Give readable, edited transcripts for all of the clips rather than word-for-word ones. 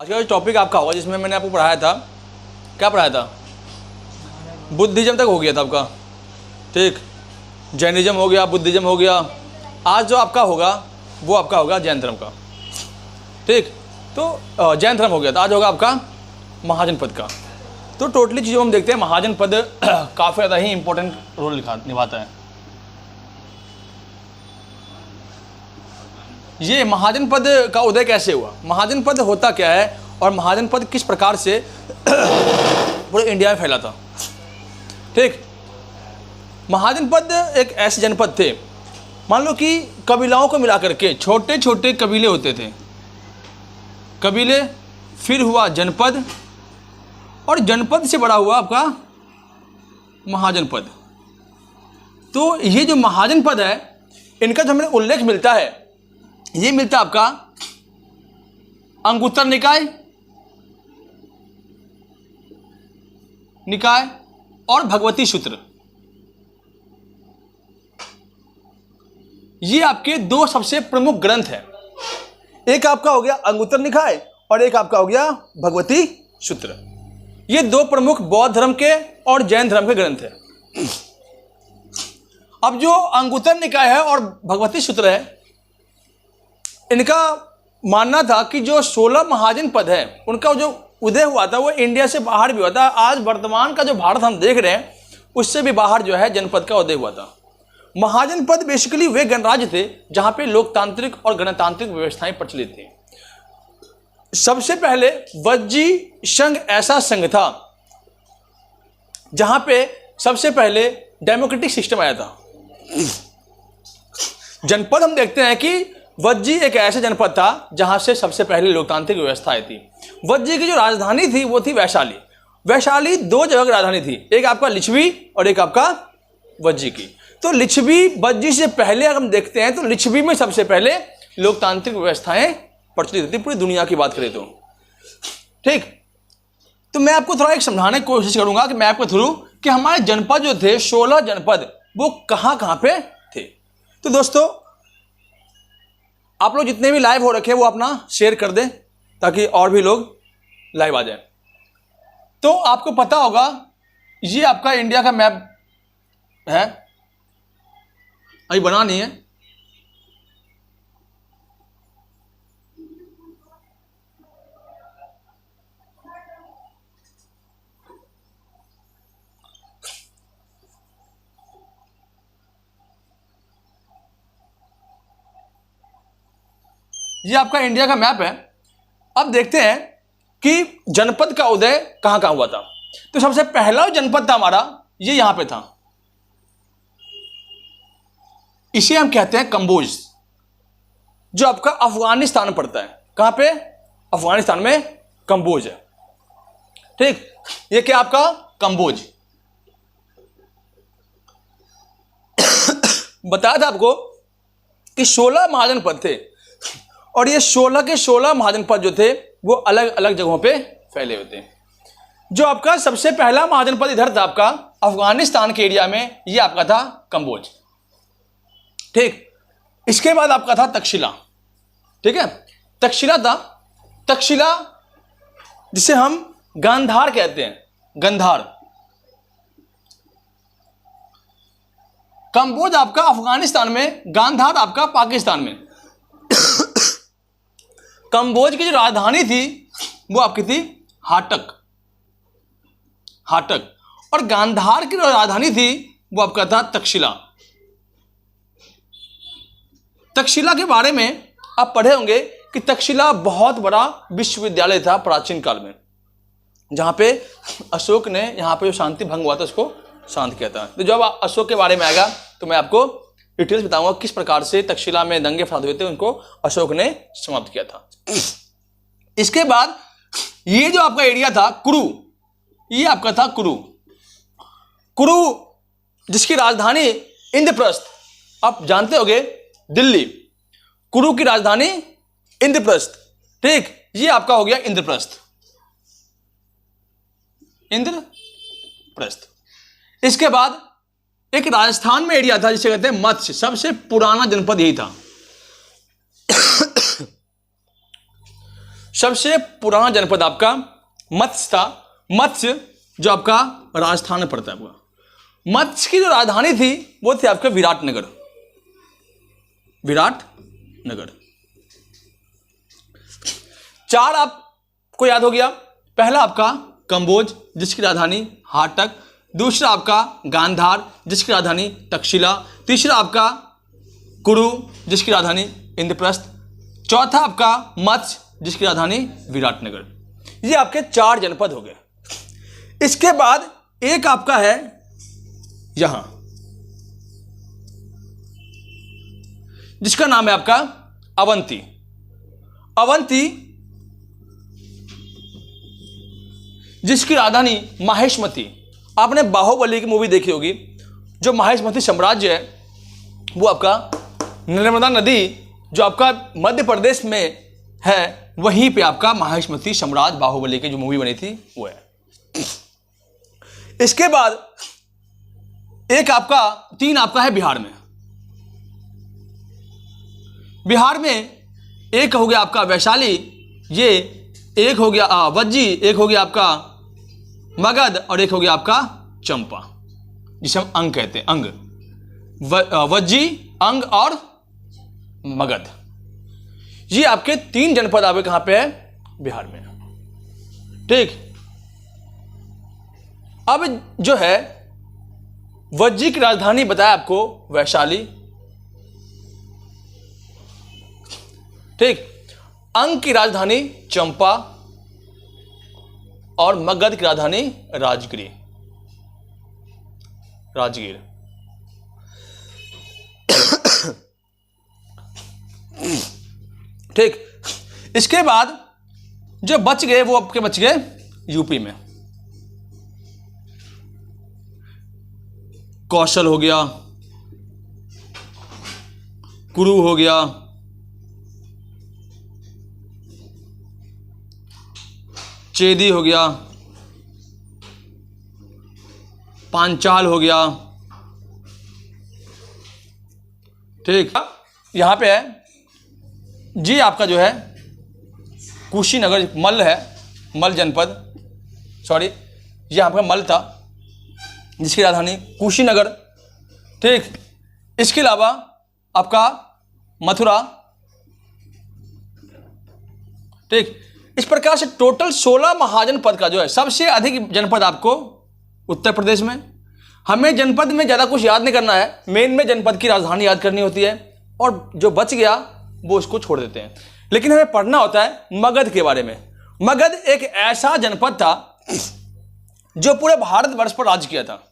आज का जो टॉपिक आपका होगा जिसमें मैंने आपको पढ़ाया था, क्या पढ़ाया था? बुद्धिज्म तक हो गया था आपका, ठीक। जैनिज्म हो गया, बुद्धिज्म हो गया। आज जो आपका होगा वो आपका होगा जैन धर्म का, ठीक। तो जैन धर्म हो गया, तो आज होगा आपका महाजन पद का। तो टोटली चीज़ों हम देखते हैं, महाजन पद काफ़ी ज़्यादा ही इंपॉर्टेंट रोल निभाता है। ये महाजन पद का उदय कैसे हुआ, महाजन पद होता क्या है और महाजन पद किस प्रकार से पूरे इंडिया में फैला था, ठीक। महाजन पद एक ऐसे जनपद थे, मान लो कि कबीलाओं को मिलाकर के छोटे छोटे कबीले होते थे, कबीले, फिर हुआ जनपद, और जनपद से बड़ा हुआ आपका महाजन पद। तो ये जो महाजन पद है, इनका जो हमें उल्लेख मिलता है, ये मिलता है आपका अंगुत्तर निकाय और भगवती सूत्र। ये आपके दो सबसे प्रमुख ग्रंथ हैं। एक आपका हो गया अंगुत्तर निकाय और एक आपका हो गया भगवती सूत्र। ये दो प्रमुख बौद्ध धर्म के और जैन धर्म के ग्रंथ हैं। अब जो अंगुत्तर निकाय है और भगवती सूत्र है, इनका मानना था कि जो 16 महाजन पद है उनका जो उदय हुआ था वो इंडिया से बाहर भी हुआ था। आज वर्तमान का जो भारत हम देख रहे हैं उससे भी बाहर जो है जनपद का उदय हुआ था। महाजन पद बेसिकली वे गणराज्य थे जहां पे लोकतांत्रिक और गणतांत्रिक व्यवस्थाएं प्रचलित थी। सबसे पहले वज्जी संघ ऐसा संघ था जहां पे सबसे पहले डेमोक्रेटिक सिस्टम आया था। जनपद हम देखते हैं कि वज्जी एक ऐसा जनपद था जहां से सबसे पहले लोकतांत्रिक व्यवस्था आई थी। वज्जी की जो राजधानी थी वो थी वैशाली। वैशाली दो जगह की राजधानी थी, एक आपका लिच्छवी और एक आपका वज्जी की। तो लिच्छवी वज्जी से पहले अगर हम देखते हैं तो लिच्छवी में सबसे पहले लोकतांत्रिक व्यवस्थाएं प्रचलित थी, पूरी दुनिया की बात करें तो, ठीक। तो मैं आपको थोड़ा एक समझाने की कोशिश करूंगा कि मैप के थ्रू कि हमारे जनपद जो थे 16 जनपद वो कहां कहां पे थे। तो दोस्तों आप लोग जितने भी लाइव हो रखे वो अपना शेयर कर दें ताकि और भी लोग लाइव आ जाए। तो आपको पता होगा ये आपका इंडिया का मैप है, अभी बना नहीं है। ये आपका इंडिया का मैप है। अब देखते हैं कि जनपद का उदय कहां कहां हुआ था। तो सबसे पहला जनपद था हमारा, ये यहां पे था, इसे हम कहते हैं कंबोज, जो आपका अफगानिस्तान पड़ता है। कहां पे? अफगानिस्तान में कंबोज है, ठीक। ये क्या आपका कंबोज बताया था आपको कि 16 महाजन पद थे और ये 16 के 16 महाजन पद जो थे वो अलग अलग जगहों पे फैले हुए थे। जो आपका सबसे पहला महाजन पद इधर था आपका अफगानिस्तान के एरिया में, ये आपका था कंबोज, ठीक। इसके बाद आपका था तक्षशिला, ठीक है। तक्षशिला था, तक्षशिला जिसे हम गांधार कहते हैं, गांधार। कंबोज आपका अफगानिस्तान में, गांधार आपका पाकिस्तान में। कंबोज की जो राजधानी थी वो आपकी थी हाटक, हाटक, और गांधार की जो राजधानी थी वो आपका था तक्षशिला। तक्षशिला के बारे में आप पढ़े होंगे कि तक्षशिला बहुत बड़ा विश्वविद्यालय था प्राचीन काल में, जहां पे अशोक ने यहाँ पे जो शांति भंग हुआ था उसको शांत किया था। तो जब अशोक के बारे में आएगा तो मैं आपको डिटेल्स बताऊंगा किस प्रकार से तक्षशिला में दंगे फसाद हुए थे, उनको अशोक ने समाप्त किया था। इसके बाद ये जो आपका एरिया था कुरु, ये आपका था कुरु। कुरु जिसकी राजधानी इंद्रप्रस्थ, आप जानते होंगे दिल्ली, कुरु की राजधानी इंद्रप्रस्थ, ठीक। ये आपका हो गया इंद्रप्रस्थ, इंद्रप्रस्थ। इसके बाद एक राजस्थान में एरिया था जिसे कहते हैं मत्स्य, सबसे पुराना जनपद यही था। सबसे पुराना जनपद आपका मत्स्य था। मत्स्य जो आपका राजस्थान में पड़ता है आपका। मत्स्य की जो राजधानी थी वो थी आपका विराटनगर। विराटनगर। 4 आपको याद हो गया। पहला आपका कंबोज जिसकी राजधानी हाटक। दूसरा आपका गांधार जिसकी राजधानी तक्षशिला। तीसरा आपका कुरु जिसकी राजधानी इंद्रप्रस्थ। चौथा आपका मत्स्य जिसकी राजधानी विराटनगर। ये आपके 4 जनपद हो गए। इसके बाद एक आपका है यहां जिसका नाम है आपका अवंती। अवंती जिसकी राजधानी माहेशमती। आपने बाहुबली की मूवी देखी होगी। जो माहेशमती साम्राज्य है वो आपका नर्मदा नदी जो आपका मध्य प्रदेश में है वहीं पे आपका माहेशमती साम्राज्य बाहुबली की जो मूवी बनी थी वो है। इसके बाद एक आपका 3 आपका है बिहार में। बिहार में एक हो गया आपका वैशाली, ये एक हो गया वज्जी, एक हो गया आपका मगध और एक हो गया आपका चंपा जिसे हम अंग कहते हैं। अंग, वज्जी, अंग और मगध। ये आपके 3 जनपद आपके कहां पे है? बिहार में। ठीक। अब जो है वज्जी की राजधानी बताया आपको वैशाली। ठीक। अंग की राजधानी चंपा और मगध की राजधानी राजगिरी, राजगीर। ठीक। इसके बाद जो बच गए वो आपके बच गए यूपी में। कौशल हो गया, कुरु हो गया, चेदी हो गया, पांचाल हो गया। ठीक। यहां पे है जी आपका जो है कुशीनगर, मल्ल है, मल्ल जनपद, सॉरी ये आपका मल्ल था जिसकी राजधानी कुशीनगर। ठीक। इसके अलावा आपका मथुरा। ठीक। इस प्रकार से टोटल 16 महाजनपद का जो है सबसे अधिक जनपद आपको उत्तर प्रदेश में। हमें जनपद में ज़्यादा कुछ याद नहीं करना है, मेन में जनपद की राजधानी याद करनी होती है और जो बच गया वो उसको छोड़ देते हैं। लेकिन हमें पढ़ना होता है मगध के बारे में। मगध एक ऐसा जनपद था जो पूरे भारतवर्ष पर राज किया था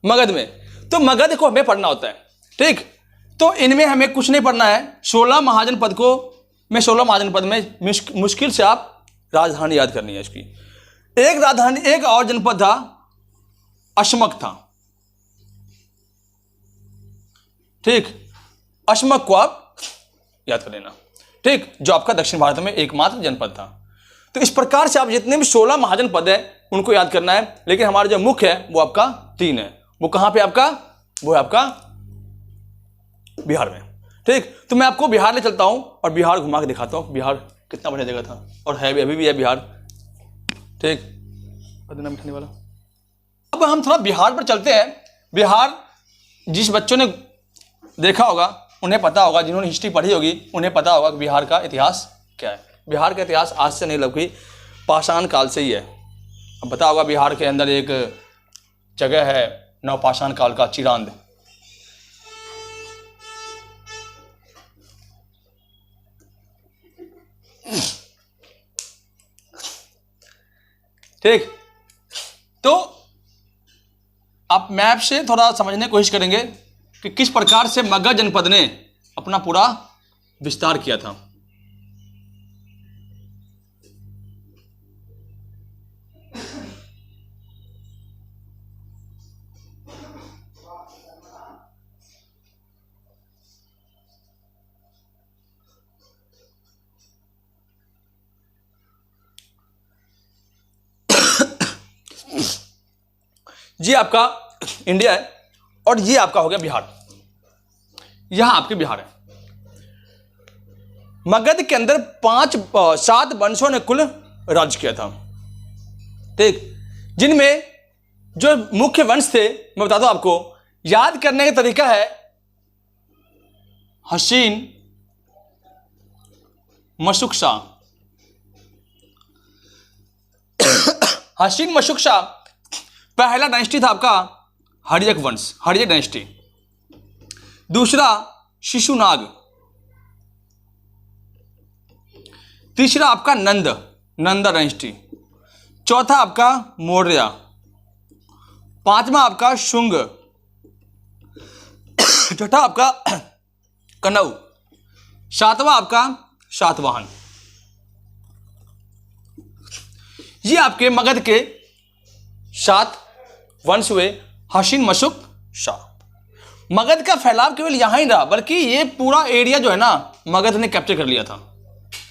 मगध में। तो मगध को हमें पढ़ना होता है। ठीक। तो इनमें हमें कुछ नहीं पढ़ना है। 16 महाजनपद को में 16 महाजनपद में मुश्किल से आप राजधानी याद करनी है इसकी। एक राजधानी, एक और जनपद था अशमक था। ठीक। अशमक को आप याद कर लेना। ठीक। जो आपका दक्षिण भारत में एकमात्र जनपद था। तो इस प्रकार से आप जितने भी 16 महाजनपद है उनको याद करना है। लेकिन हमारा जो मुख्य है वो आपका 3 है। वो कहां पे आपका? वो है आपका बिहार में। ठीक। तो मैं आपको बिहार ले चलता हूं और बिहार घुमा के दिखाता हूं बिहार कितना बढ़िया जगह था और है भी, अभी भी है बिहार। ठीक। बदना बिठाने वाला। अब हम थोड़ा बिहार पर चलते हैं। बिहार जिस बच्चों ने देखा होगा उन्हें पता होगा, जिन्होंने हिस्ट्री पढ़ी होगी उन्हें पता होगा कि बिहार का इतिहास क्या है। बिहार का इतिहास आज से नहीं लगभग पाषाण काल से ही है। अब पता होगा बिहार के अंदर एक जगह है नवपाषाण काल का चिरांद। ठीक। तो आप मैप से थोड़ा समझने की कोशिश करेंगे कि किस प्रकार से मगध जनपद ने अपना पूरा विस्तार किया था। ये आपका इंडिया है और ये आपका हो गया बिहार। यहां आपके बिहार है। मगध के अंदर 7 वंशों ने कुल राज किया था। ठीक, जिनमें जो मुख्य वंश थे मैं बताता हूं आपको, याद करने का तरीका है हसीन मशुकशा। हसीन मशुकशा पहला डायनेस्टी था आपका हर्यक वंश, हर्यक डायनेस्टी। दूसरा शिशुनाग, तीसरा आपका नंदा डायनेस्टी, चौथा आपका मौर्य, पांचवा आपका शुंग, छठा आपका कनऊ, सातवां आपका सातवाहन। ये आपके मगध के 7 वंश हुए हसीन मशुक शाह। मगध का फैलाव केवल यहां ही रहा, बल्कि ये पूरा एरिया जो है ना मगध ने कैप्चर कर लिया था।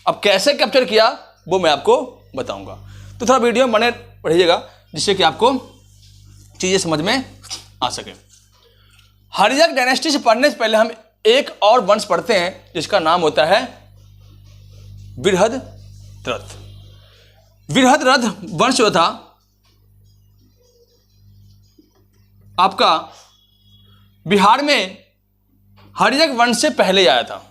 अब कैसे कैप्चर किया वो मैं आपको बताऊंगा, तो थोड़ा वीडियो में बने रहिएगा जिससे कि आपको चीजें समझ में आ सके। हर्यक डायनेस्टी से पढ़ने से पहले हम एक और वंश पढ़ते हैं जिसका नाम होता है बृहद्रथ। बृहद्रथ वंश जो था आपका बिहार में हर्यक वंश से पहले आया था।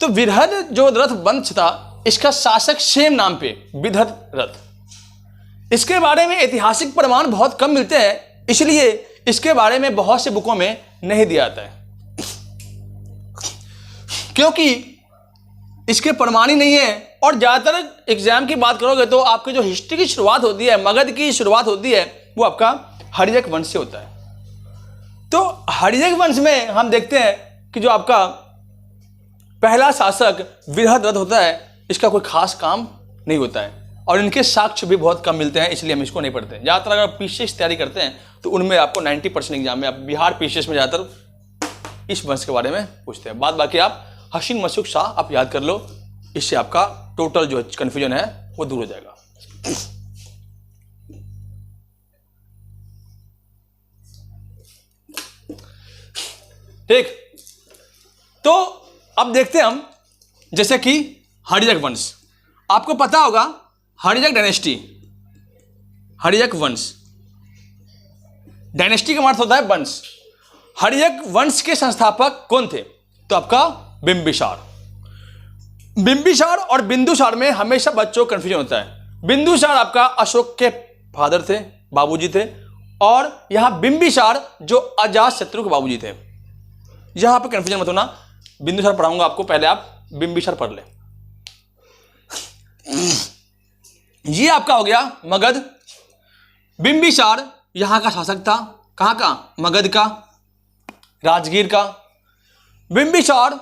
तो बृहद जो रथ वंश था इसका शासक सेम नाम पे बृहद्रथ। इसके बारे में ऐतिहासिक प्रमाण बहुत कम मिलते हैं, इसलिए इसके बारे में बहुत से बुकों में नहीं दिया जाता है, क्योंकि इसके प्रमाण ही नहीं है। और ज्यादातर एग्जाम की बात करोगे तो आपकी जो हिस्ट्री की शुरुआत होती है, मगध की शुरुआत होती है, वो आपका हर्यक वंश से होता है। तो हर्यक वंश में हम देखते हैं कि जो आपका पहला शासक बृहद्रथ होता है, इसका कोई खास काम नहीं होता है और इनके साक्ष्य भी बहुत कम मिलते हैं, इसलिए हम इसको नहीं पढ़ते। ज़्यादातर अगर पीसीएस तैयारी करते हैं तो उनमें आपको 90% एग्जाम में आप बिहार पीसीएस में ज़्यादातर इस वंश के बारे में पूछते हैं। बाद बाकी आप हसीन मशुक शाह आप याद कर लो, इससे आपका टोटल जो कन्फ्यूजन है वो दूर हो जाएगा। ठीक, तो अब देखते हैं हम जैसे कि हर्यक वंश। आपको पता होगा हर्यक डायनेस्टी, हर्यक वंश, डायनेस्टी का मतलब होता है वंश। हर्यक वंश के संस्थापक कौन थे? तो आपका बिंबिसार। बिंबिसार और बिंदुसार में हमेशा बच्चों को कंफ्यूजन होता है। बिंदुसार आपका अशोक के फादर थे, बाबूजी थे, और यहां बिंबिसार जो अजातशत्रु के बाबूजी थे। यहां पे कंफ्यूजन मत होना, बिंदुसार पढ़ाऊंगा आपको, पहले आप बिंबिसार पढ़ ले। ये आपका हो गया मगध। बिंबिसार यहां का शासक था, कहां का? मगध का, राजगीर का। बिंबिसार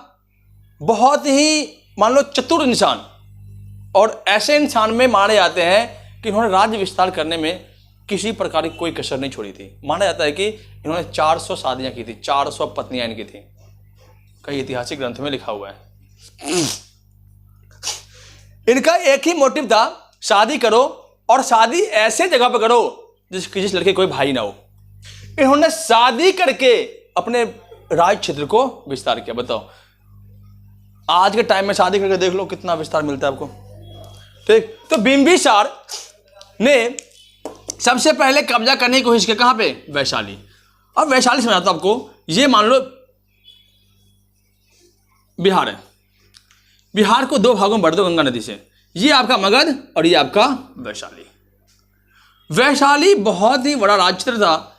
बहुत ही मान लो चतुर इंसान, और ऐसे इंसान में माने जाते हैं कि इन्होंने राज्य विस्तार करने में किसी प्रकार की कोई कसर नहीं छोड़ी थी। माना जाता है कि इन्होंने 400 शादियां की थी, 400 पत्नियां इनकी थी, कई ऐतिहासिक ग्रंथ में लिखा हुआ है। इनका एक ही मोटिव था, शादी करो, और शादी ऐसे जगह पर करो जिस लड़के कोई भाई ना हो। इन्होंने शादी करके अपने राज क्षेत्र को विस्तार किया। बताओ आज के टाइम में शादी करके देख लो कितना विस्तार मिलता है आपको। ठीक, तो बिंबिसार ने सबसे पहले कब्जा करने की कोशिश की, कहां पे? वैशाली। अब वैशाली से समझाता हूं आपको, ये मान लो बिहार है, बिहार को 2 भागों में बांट दो गंगा नदी से, ये आपका मगध और ये आपका वैशाली। वैशाली बहुत ही बड़ा राज्य क्षेत्र था।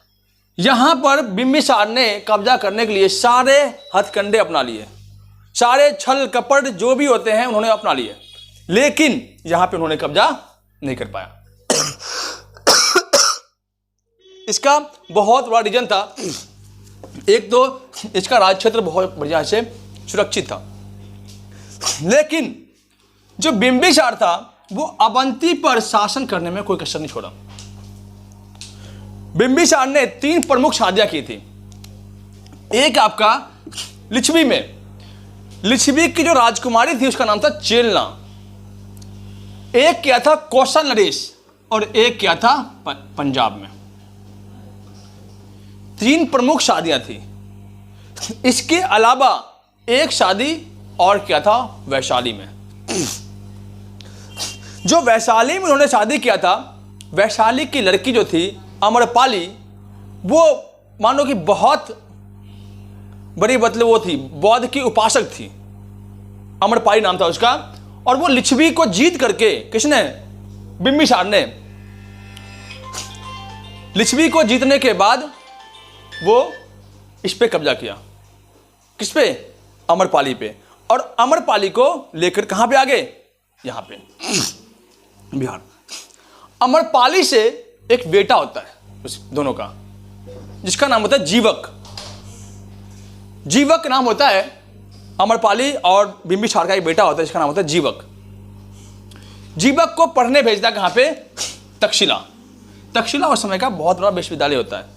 यहां पर बिंबिसार ने कब्जा करने के लिए सारे हथकंडे अपना लिए, सारे छल कपट जो भी होते हैं उन्होंने अपना लिए, लेकिन यहां पे उन्होंने कब्जा नहीं कर पाया। इसका बहुत बड़ा रीजन था, एक तो इसका राज क्षेत्र बहुत बढ़िया से सुरक्षित था, लेकिन जो बिंबिसार था वो अवंती पर शासन करने में कोई कसर नहीं छोड़ा। बिंबिसार ने 3 प्रमुख शादियां की थी। एक आपका लिच्छवी में, लिच्छवी की जो राजकुमारी थी उसका नाम था चेलना। एक किया था कौशल नरेश, और एक किया था पंजाब में। 3 प्रमुख शादियां थी। इसके अलावा एक शादी और किया था वैशाली में। जो वैशाली में उन्होंने शादी किया था, वैशाली की लड़की जो थी अमरपाली, वो मानो कि बहुत बड़ी मतलब वो थी, बौद्ध की उपासक थी, अमरपाली नाम था उसका। और वो लिच्छवी को जीत करके, किसने? बिंबिसार ने। लिच्छवी को जीतने के बाद वो इस पे कब्जा किया। किस पे? अमरपाली पे। और अमरपाली को लेकर कहां पे आ गए? यहां पे बिहार। अमरपाली से एक बेटा होता है उस दोनों का, जिसका नाम होता है जीवक। जीवक नाम होता है अमरपाली और बिंबिसार का एक बेटा होता है जिसका नाम होता है जीवक। जीवक को पढ़ने भेजता कहां पे? तक्षशिला। तक्षशिला उस समय का बहुत बड़ा विश्वविद्यालय होता है।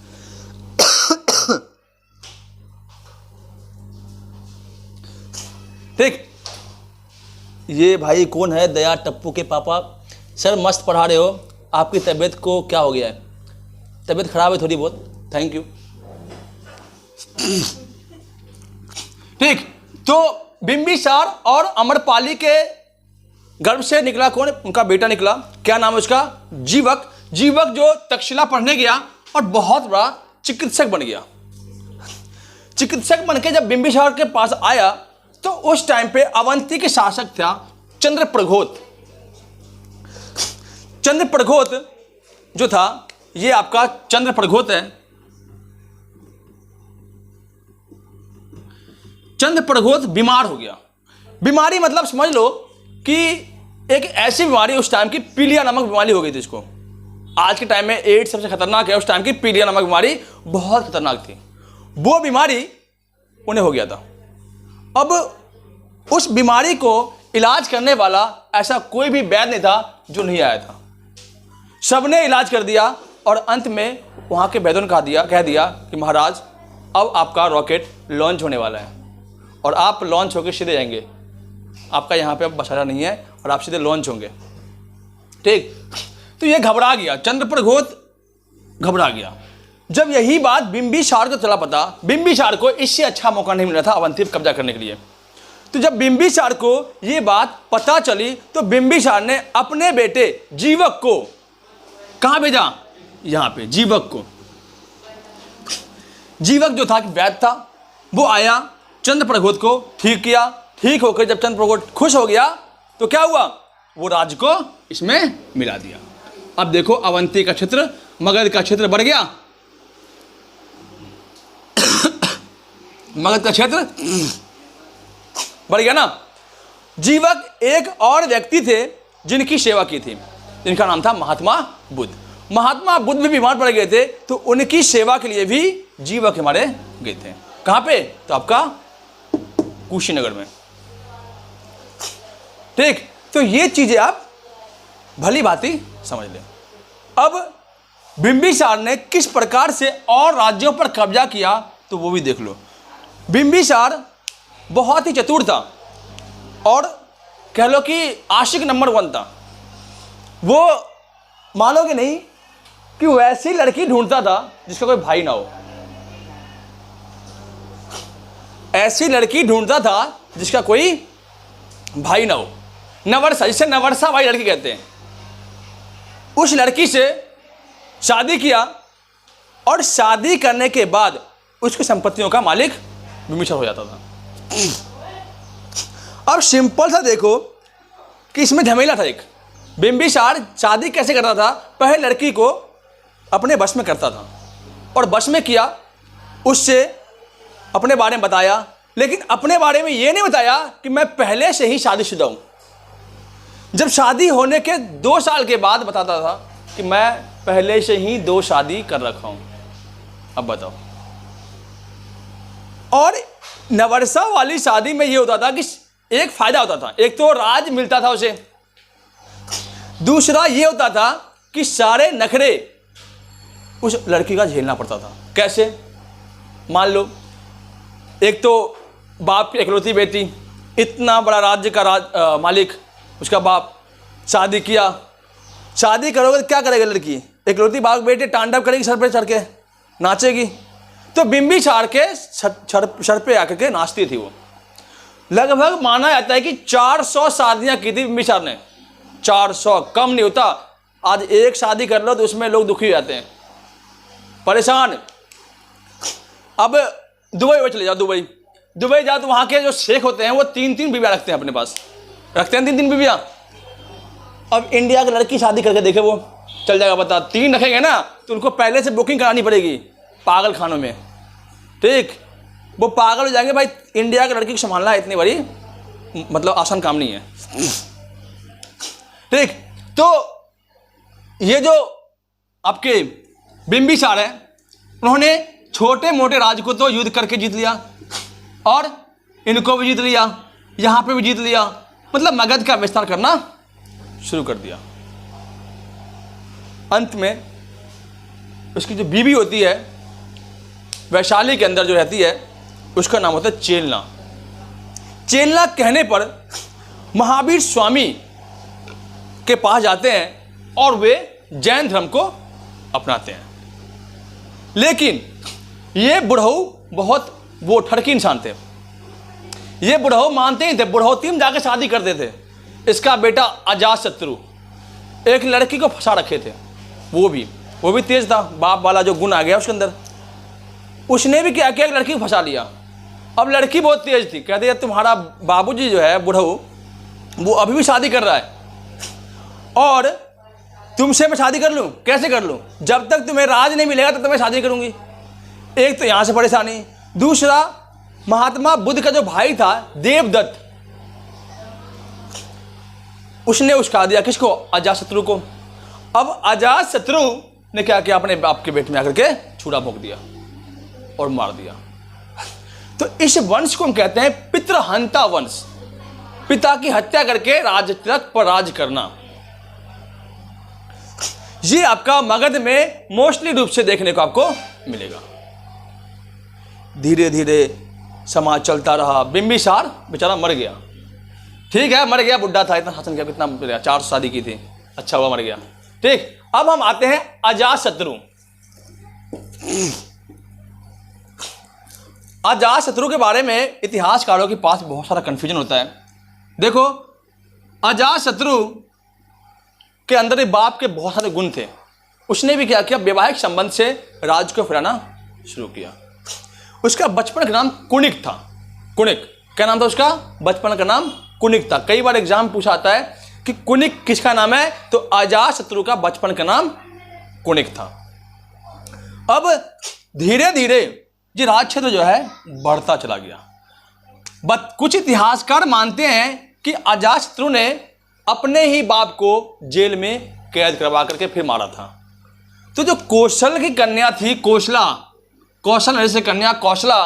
ठीक, ये भाई कौन है? दया टप्पू के पापा। सर मस्त पढ़ा रहे हो, आपकी तबीयत को क्या हो गया है? तबीयत खराब है थोड़ी बहुत, थैंक यू। ठीक, तो बिंबिसार और अमरपाली के गर्भ से निकला कौन? उनका बेटा निकला। क्या नाम है उसका? जीवक। जीवक जो तक्षशिला पढ़ने गया और बहुत बड़ा चिकित्सक बन गया। चिकित्सक बन के जब बिंबिसार के पास आया तो उस टाइम पे अवंती के शासक था चंद्रप्रघोत। चंद्रप्रघोत जो था, ये आपका चंद्रप्रघोत है। चंद्रप्रघोत बीमार हो गया। बीमारी मतलब समझ लो कि एक ऐसी बीमारी उस टाइम की, पीलिया नामक बीमारी हो गई थी इसको। आज के टाइम में एड्स सबसे खतरनाक है, उस टाइम की पीलिया नामक बीमारी बहुत खतरनाक थी। वो बीमारी उन्हें हो गया था। अब उस बीमारी को इलाज करने वाला ऐसा कोई भी वैद्य नहीं था जो नहीं आया था। सबने इलाज कर दिया और अंत में वहां के वैद्यों ने कह दिया कि महाराज अब आपका रॉकेट लॉन्च होने वाला है और आप लॉन्च होकर सीधे जाएंगे। आपका यहाँ पे अब बसारा नहीं है और आप सीधे लॉन्च होंगे। ठीक, तो ये घबरा गया, चंद्रप्रघोत घबरा गया। जब यही बात बिंबिसार को चला पता, बिंबिसार को इससे अच्छा मौका नहीं मिला था अवंती पर कब्जा करने के लिए। तो जब बिंबिसार को ये बात पता चली तो बिंबिसार ने अपने बेटे जीवक को कहाँ भेजा? यहाँ पे जीवक को। जीवक जो था कि वैद्य था, वो आया, चंद्रप्रघोत को ठीक किया। ठीक होकर जब चंद्रप्रघोत खुश हो गया तो क्या हुआ? वो राज्य को इसमें मिला दिया। अब देखो, अवंती का क्षेत्र, मगध का क्षेत्र बढ़ गया। मगध का क्षेत्र बढ़ गया ना। जीवक एक और व्यक्ति थे जिनकी सेवा की थी, जिनका नाम था महात्मा बुद्ध। महात्मा बुद्ध भी बीमार पड़ गए थे तो उनकी सेवा के लिए भी जीवक हमारे गए थे। कहां पे? तो आपका कुशीनगर में। ठीक, तो ये चीजें आप भली भांति समझ लें। अब बिंबिसार ने किस प्रकार से और राज्यों पर कब्जा किया तो वो भी देख लो। बिंबिसार बहुत ही चतुर था और कह लो कि आशिक नंबर 1 था। वो मानोगे नहीं कि वैसी लड़की ढूंढता था जिसका कोई भाई ना हो। ऐसी लड़की ढूंढता था जिसका कोई भाई ना हो। नवरसा, जिसे नवरसा भाई लड़की कहते हैं, उस लड़की से शादी किया और शादी करने के बाद उसकी संपत्तियों का मालिक बिंबिसार हो जाता था। अब सिंपल सा देखो कि इसमें झमेला था एक। बिंबिसार शादी कैसे करता था? पहले लड़की को अपने वश में करता था और वश में किया, उससे अपने बारे में बताया, लेकिन अपने बारे में ये नहीं बताया कि मैं पहले से ही शादीशुदा हूं। जब शादी होने के 2 साल के बाद बताता था कि मैं पहले से ही 2 शादी कर रखा हूं। अब बताओ। और नवरसा वाली शादी में ये होता था कि एक फायदा होता था, एक तो राज मिलता था उसे, दूसरा ये होता था कि सारे नखरे उस लड़की का झेलना पड़ता था। कैसे? मान लो एक तो बाप की इकलौती बेटी, इतना बड़ा राज्य का मालिक, उसका बाप, शादी किया। शादी करोगे तो क्या करेगा लड़की? इकलौती बाप बेटे तांडव करेगी, सर पे चढ़ के नाचेगी। तो बिंबिसार के सर पे आकर के नाचती थी वो। लगभग माना जाता है कि 400 शादियां की थी बिंबिसार ने। 400, कम नहीं होता। आज एक शादी कर लो तो उसमें लोग दुखी हो जाते हैं, परेशान। अब दुबई में चले जाओ, दुबई जाओ तो वहां के जो शेख होते हैं वो 3-3 बीवियां रखते हैं अपने पास, रखते हैं 3-3 बीवियां। अब इंडिया की लड़की शादी करके देखे, वो चल जाएगा पता। 3 रखेंगे ना तो उनको पहले से बुकिंग करानी पड़ेगी पागल खानों में, ठीक। वो पागल हो जाएंगे भाई। इंडिया की लड़की को संभालना इतनी बड़ी मतलब आसान काम नहीं है, ठीक। तो ये जो आपके बिंबिसार है, उन्होंने छोटे मोटे राज्य को तो युद्ध करके जीत लिया, और इनको भी जीत लिया, यहां पे भी जीत लिया, मतलब मगध का विस्तार करना शुरू कर दिया। अंत में उसकी जो बीवी होती है वैशाली के अंदर जो रहती है, उसका नाम होता है चेलना। चेलना कहने पर महावीर स्वामी के पास जाते हैं और वे जैन धर्म को अपनाते हैं। लेकिन ये बुढ़ऊ बहुत वो ठरकी इंसान थे। ये बुढ़ऊ मानते ही थे, बुढ़ौती में जाकर शादी करते थे। इसका बेटा अजातशत्रु एक लड़की को फंसा रखे थे, वो भी तेज था, बाप वाला जो गुण आ गया उसके अंदर। उसने भी क्या किया, एक लड़की को फंसा लिया। अब लड़की बहुत तेज थी, कहते यार तुम्हारा बाबूजी जो है बुढ़ऊ, वो अभी भी शादी कर रहा है और तुमसे मैं शादी कर लूं, कैसे कर लूं? जब तक तुम्हें राज नहीं मिलेगा तब तक मैं शादी करूंगी। एक तो यहां से परेशानी, दूसरा महात्मा बुद्ध का जो भाई था देवदत्त, उसने उस्का दिया किसको, अजातशत्रु को। अब अजातशत्रु ने क्या किया, अपने बाप के बेटे में आकर के छुरा भोंक दिया और मार दिया। तो इस वंश को हम कहते हैं पितृहंता वंश, पिता की हत्या करके राजतिलक पर राज करना। ये आपका मगध में मोस्टली रूप से देखने को आपको मिलेगा। धीरे धीरे समाज चलता रहा। बिंबिसार बेचारा मर गया, ठीक है, मर गया, बुढ़ा था, इतना शासन किया, कितना 4 शादी की थी, अच्छा हुआ मर गया, ठीक। अब हम आते हैं अजातशत्रु। अजातशत्रु के बारे में इतिहासकारों के पास बहुत सारा कंफ्यूजन होता है। देखो, अजातशत्रु के अंदर एक बाप के बहुत सारे गुण थे। उसने भी क्या किया, वैवाहिक संबंध से राज्य को फैलाना शुरू किया। उसका बचपन का नाम कुणिक था। कुणिक क्या नाम था उसका, बचपन का नाम कुणिक था। कई बार एग्जाम पूछा आता है कि कुणिक किसका नाम है, तो अजातशत्रु का बचपन का नाम कुणिक था। अब धीरे धीरे ये राज क्षेत्र जो है बढ़ता चला गया। कुछ इतिहासकार मानते हैं कि अजातशत्रु ने अपने ही बाप को जेल में कैद करवा करके फिर मारा था। तो जो कौशल की कन्या थी, कौशल नरेश की कन्या कौशला,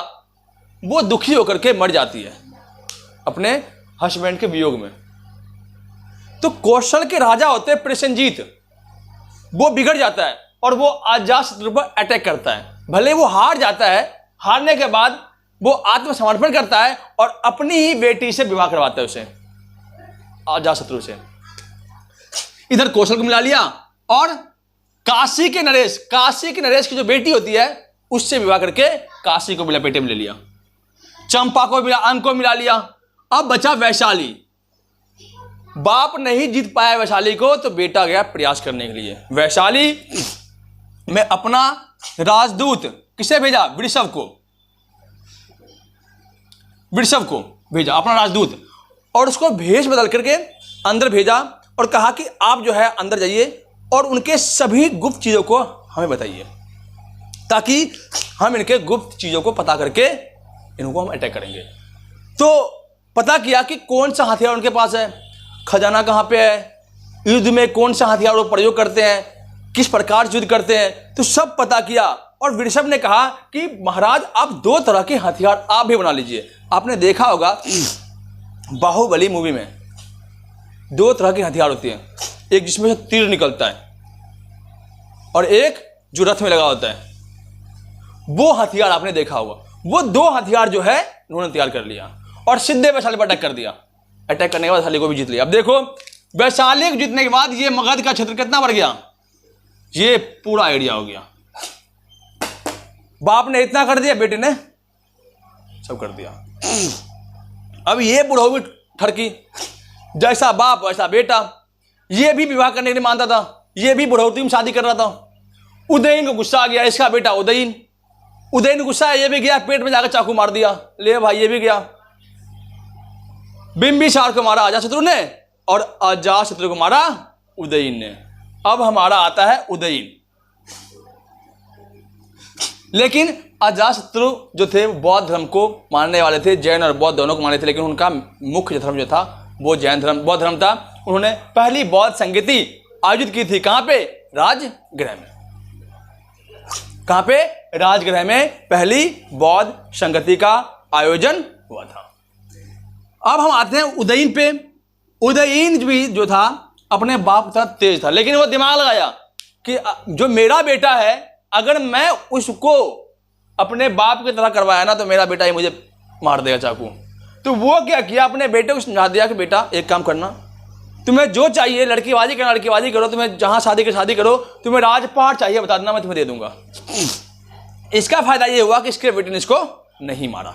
वो दुखी होकर के मर जाती है अपने हस्बैंड के वियोग में। तो कौशल के राजा होते हैं प्रसेनजीत, वो बिगड़ जाता है और वो अजातशत्रु पर अटैक करता है। भले वो हार जाता है, हारने के बाद वो आत्मसमर्पण करता है और अपनी ही बेटी से विवाह करवाता है उसे, अजातशत्रु से। इधर कौशल को मिला लिया और काशी के नरेश की जो बेटी होती है उससे विवाह करके काशी को बेटे में ले लिया। चंपा को मिला, अंक को मिला लिया। अब बचा वैशाली। बाप नहीं जीत पाया वैशाली को, तो बेटा गया प्रयास करने के लिए। वैशाली में अपना राजदूत किसे भेजा, वृषभ को भेजा अपना राजदूत, और उसको भेष बदल करके अंदर भेजा और कहा कि आप जो है अंदर जाइए और उनके सभी गुप्त चीजों को हमें बताइए, ताकि हम इनके गुप्त चीजों को पता करके इनको हम अटैक करेंगे। तो पता किया कि कौन सा हथियार उनके पास है, खजाना कहाँ पे है, युद्ध में कौन सा हथियार वो प्रयोग करते हैं, किस प्रकार युद्ध करते हैं, तो सब पता किया। और वृषभ ने कहा कि महाराज आप 2 तरह के हथियार आप भी बना लीजिए। आपने देखा होगा बाहुबली मूवी में 2 तरह के हथियार होते हैं, एक जिसमें से तीर निकलता है और एक जो रथ में लगा होता है, वो हथियार आपने देखा होगा। वो 2 हथियार जो है उन्होंने तैयार कर लिया और सीधे वैशाली पर अटैक कर दिया। अटैक करने के बाद वैशाली को भी जीत लिया। अब देखो, वैशाली को जीतने के बाद ये मगध का क्षेत्र कितना बढ़ गया, ये पूरा एरिया हो गया। बाप ने इतना कर दिया, बेटे ने सब कर दिया। अब ये बुढ़ऊ भी ठरकी, जैसा बाप वैसा बेटा। ये भी विवाह करने नहीं मानता था, ये भी बुढ़ौती में शादी कर रहा था। उदयन को गुस्सा आ गया, इसका बेटा उदयन को गुस्सा है, ये भी गया पेट में जाकर चाकू मार दिया। ले भाई ये भी गया। बिंबिसार को मारा अजातशत्रु ने और अजातशत्रु को मारा उदयन ने। अब हमारा आता है उदयन। लेकिन अजातशत्रु जो थे बौद्ध धर्म को मानने वाले थे, जैन और बौद्ध दोनों को मानते थे, लेकिन उनका मुख्य धर्म जो था वो जैन धर्म बौद्ध धर्म था। उन्होंने पहली बौद्ध संगति आयोजित की थी, कहां पे? राजगृह में। कहां पे? राजगृह में पहली बौद्ध संगति का आयोजन हुआ था। अब हम आते हैं उदयन पे। उदयन भी जो था अपने बाप का तेज था, लेकिन वो दिमाग लगाया कि जो मेरा बेटा है, अगर मैं उसको अपने बाप की तरह करवाया ना तो मेरा बेटा ही मुझे मार देगा चाकू। तो वो क्या किया, अपने बेटे को समझा दिया कि बेटा एक काम करना, तुम्हें जो चाहिए लड़कीबाजी करना लड़कीबाजी करो, तुम्हें जहां शादी की शादी करो, तुम्हें राजपाट चाहिए बता देना, मैं तुम्हें दे दूंगा। इसका फायदा ये हुआ कि इसके बेटे ने इसको नहीं मारा।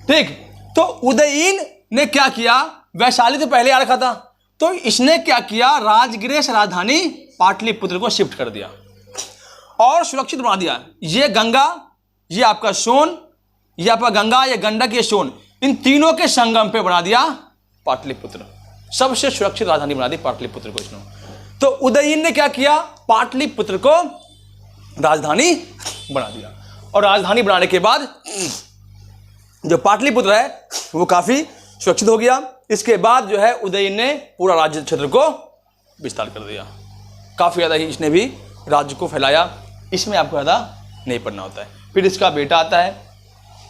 ठीक, तो उदयन ने क्या किया, वैशाली तो पहले आ रखा था, तो इसने क्या किया, राजगृह से राजधानी पाटलिपुत्र को शिफ्ट कर दिया और सुरक्षित बना दिया। ये गंगा, ये आपका सोन, ये आपका गंगा, ये गंडक, ये सोन, इन तीनों के संगम पे बना दिया पाटलिपुत्र। सबसे सुरक्षित राजधानी बना दी पाटलिपुत्र को इसने। तो उदयन ने क्या किया, पाटलिपुत्र को राजधानी बना दिया। और राजधानी बनाने के बाद जो पाटलिपुत्र है वो काफी सुरक्षित हो गया। इसके बाद जो है उदयन ने पूरा राज्य क्षेत्र को विस्तार कर दिया। काफी ज्यादा ही इसने भी राज्य को फैलाया। इसमें आपको ज्यादा नहीं पढ़ना होता है। फिर इसका बेटा आता है,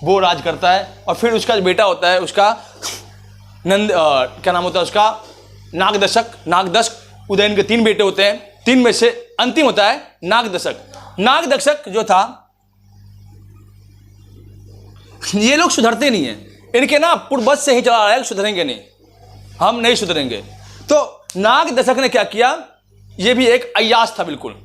वो राज करता है, और फिर उसका जो बेटा होता है उसका क्या नाम होता है उसका, नागदशक। नागदशक, उदयन के 3 बेटे होते हैं, 3 में से अंतिम होता है नागदशक। नागदशक जो था, ये लोग सुधरते नहीं है, इनके ना पूर्वज से ही चला रहा है, सुधरेंगे नहीं, हम नहीं सुधरेंगे। तो नागदशक ने क्या किया, ये भी एक अय्याश था, बिल्कुल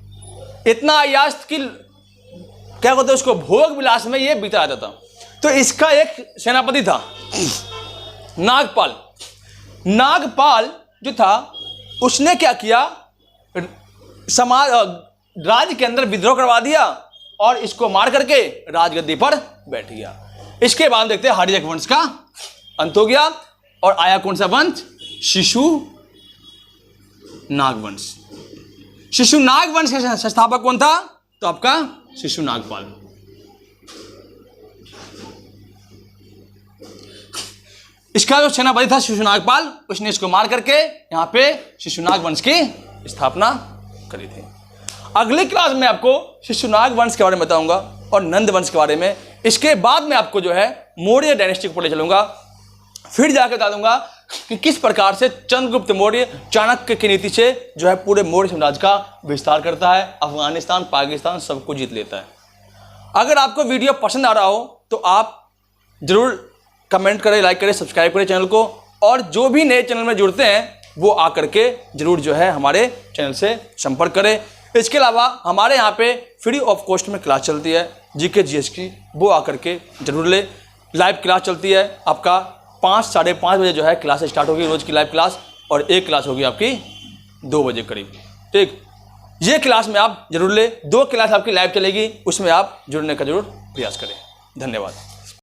इतना अय्याश कि क्या कहते हैं उसको, भोग विलास में ये बीता रहता था। तो इसका एक सेनापति था नागपाल। नागपाल जो था उसने क्या किया, समाज राज्य के अंदर विद्रोह करवा दिया और इसको मार करके राजगद्दी पर बैठ गया। इसके बाद देखते हैं हर्यक वंश का अंत हो गया और आया कौन सा वंश, शिशु नागवंश। शिशु नागवंश के संस्थापक कौन था, तो आपका शिशु नागपाल। इसका जो सेनापति था शिशु नागपाल, उसने इसको मार करके यहां पे शिशुनाग वंश की स्थापना करी थी। अगली क्लास में आपको शिशुनाग वंश के बारे में बताऊंगा और नंद वंश के बारे में। इसके बाद में आपको जो है मौर्य डायनेस्टी को पढ़े चलूंगा, फिर जाकर बता दूंगा कि किस प्रकार से चंद्रगुप्त मौर्य चाणक्य की नीति से जो है पूरे मौर्य साम्राज्य का विस्तार करता है, अफगानिस्तान पाकिस्तान सबको जीत लेता है। अगर आपको वीडियो पसंद आ रहा हो तो आप जरूर कमेंट करें, लाइक करें, सब्सक्राइब करें चैनल को, और जो भी नए चैनल में जुड़ते हैं वो आकर के जरूर जो है हमारे चैनल से संपर्क करें। इसके अलावा हमारे यहाँ पे फ्री ऑफ कॉस्ट में क्लास चलती है जीके जीएस की, वो आकर के जरूर ले। लाइव क्लास चलती है आपका 5 साढ़े 5 बजे जो है क्लास स्टार्ट होगी रोज़ की लाइव क्लास, और एक क्लास होगी आपकी 2 बजे करीब। ठीक, ये क्लास में आप जरूर ले। 2 क्लास आपकी लाइव चलेगी, उसमें आप जुड़ने का जरूर प्रयास करें। धन्यवाद।